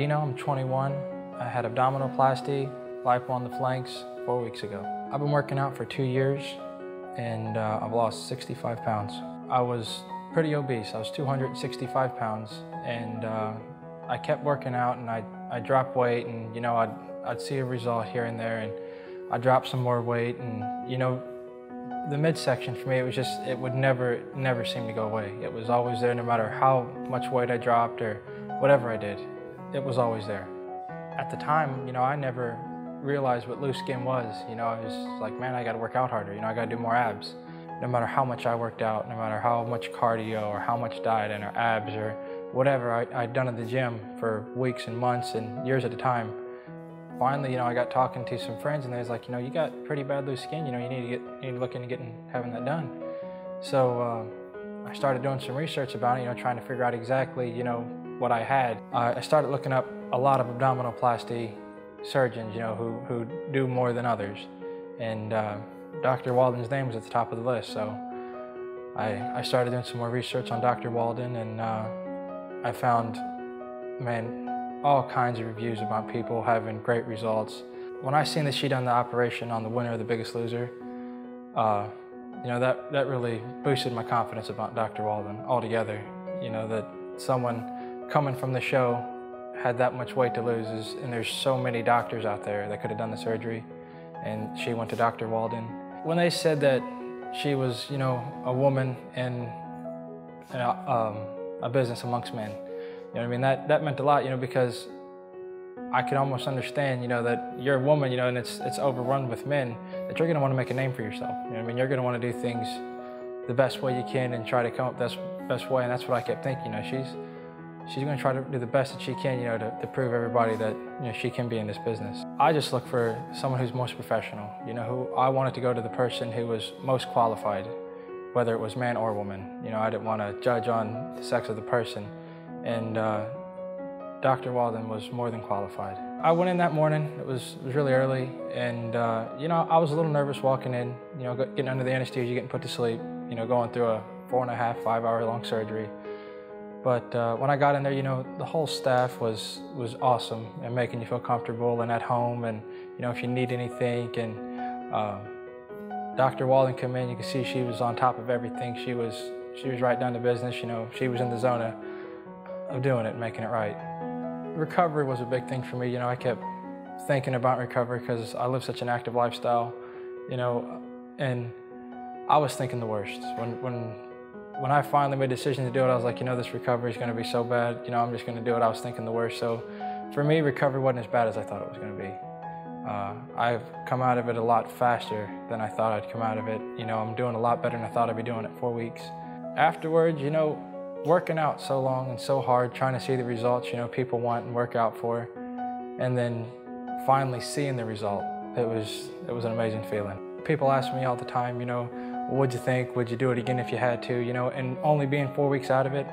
Dino, I'm 21. I had abdominoplasty, lipo on the flanks 4 weeks ago. I've been working out for 2 years and I've lost 65 pounds. I was pretty obese. I was 265 pounds and I kept working out and I dropped weight and I'd see a result here and there and I dropped some more weight and the midsection for me, it would never seem to go away. It was always there no matter how much weight I dropped or whatever I did. It was always there. At the time, I never realized what loose skin was. I was like, man, I gotta work out harder. I gotta do more abs. No matter how much I worked out, no matter how much cardio or how much diet and or abs or whatever I'd done at the gym for weeks and months and years at a time. Finally, I got talking to some friends and they was like, you got pretty bad loose skin. You need to look into having that done. So I started doing some research about it, trying to figure out exactly, what I had. I started looking up a lot of abdominoplasty surgeons, who do more than others. And Dr. Walden's name was at the top of the list. So I started doing some more research on Dr. Walden and I found, man, all kinds of reviews about people having great results. When I seen that she done the operation on the winner of The Biggest Loser, that really boosted my confidence about Dr. Walden altogether. That someone coming from the show had that much weight to lose, and there's so many doctors out there that could have done the surgery, and she went to Dr. Walden. When they said that she was, a woman in a business amongst men, that meant a lot, because I could almost understand, that you're a woman, and it's overrun with men, that you're gonna wanna make a name for yourself. You're gonna wanna do things the best way you can and try to come up with the best way, and that's what I kept thinking, she's gonna try to do the best that she can, to prove everybody that, she can be in this business. I just look for someone who's most professional, who I wanted to go to the person who was most qualified, whether it was man or woman. I didn't wanna judge on the sex of the person. And Dr. Walden was more than qualified. I went in that morning, it was really early, and I was a little nervous walking in, getting under the anesthesia, getting put to sleep, going through a 4.5, 5 hour long surgery. But when I got in there, the whole staff was awesome and making you feel comfortable and at home, and if you need anything. And Dr. Walden came in, you could see she was on top of everything. She was right down to business. She was in the zone of doing it and making it right. Recovery was a big thing for me. I kept thinking about recovery because I live such an active lifestyle, and I was thinking the worst. When I finally made a decision to do it, I was like, this recovery is going to be so bad. I'm just going to do it. I was thinking the worst. So for me, recovery wasn't as bad as I thought it was going to be. I've come out of it a lot faster than I thought I'd come out of it. I'm doing a lot better than I thought I'd be doing at 4 weeks. Afterwards, working out so long and so hard, trying to see the results, people want and work out for, and then finally seeing the result, it was an amazing feeling. People ask me all the time, what'd you think? Would you do it again if you had to? And only being 4 weeks out of it,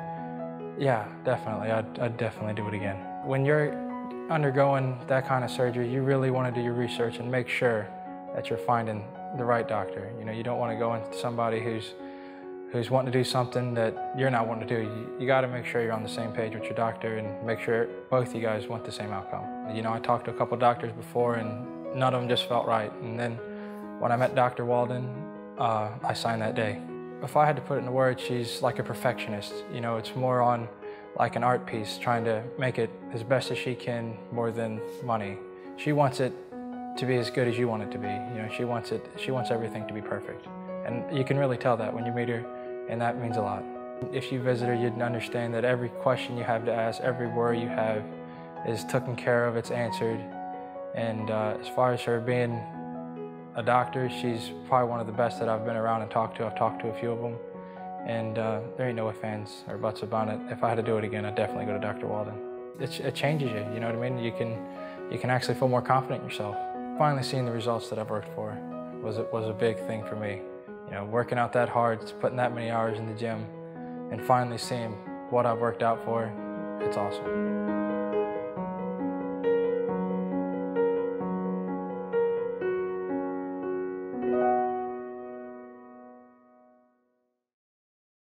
yeah, definitely. I'd definitely do it again. When you're undergoing that kind of surgery, you really want to do your research and make sure that you're finding the right doctor. You don't want to go into somebody who's wanting to do something that you're not wanting to do. You got to make sure you're on the same page with your doctor and make sure both you guys want the same outcome. I talked to a couple doctors before and none of them just felt right. And then when I met Dr. Walden, I signed that day. If I had to put it in words, she's like a perfectionist. It's more on like an art piece, trying to make it as best as she can more than money. She wants it to be as good as you want it to be. She wants everything to be perfect. And you can really tell that when you meet her, and that means a lot. If you visit her, you'd understand that every question you have to ask, every worry you have is taken care of, it's answered. And as far as her being a doctor, she's probably one of the best that I've been around and talked to. I've talked to a few of them, and there ain't no ifs, ands, or buts about it. If I had to do it again, I'd definitely go to Dr. Walden. It changes you, you know what I mean? You can actually feel more confident in yourself. Finally seeing the results that I've worked for was a big thing for me. Working out that hard, putting that many hours in the gym, and finally seeing what I've worked out for, it's awesome.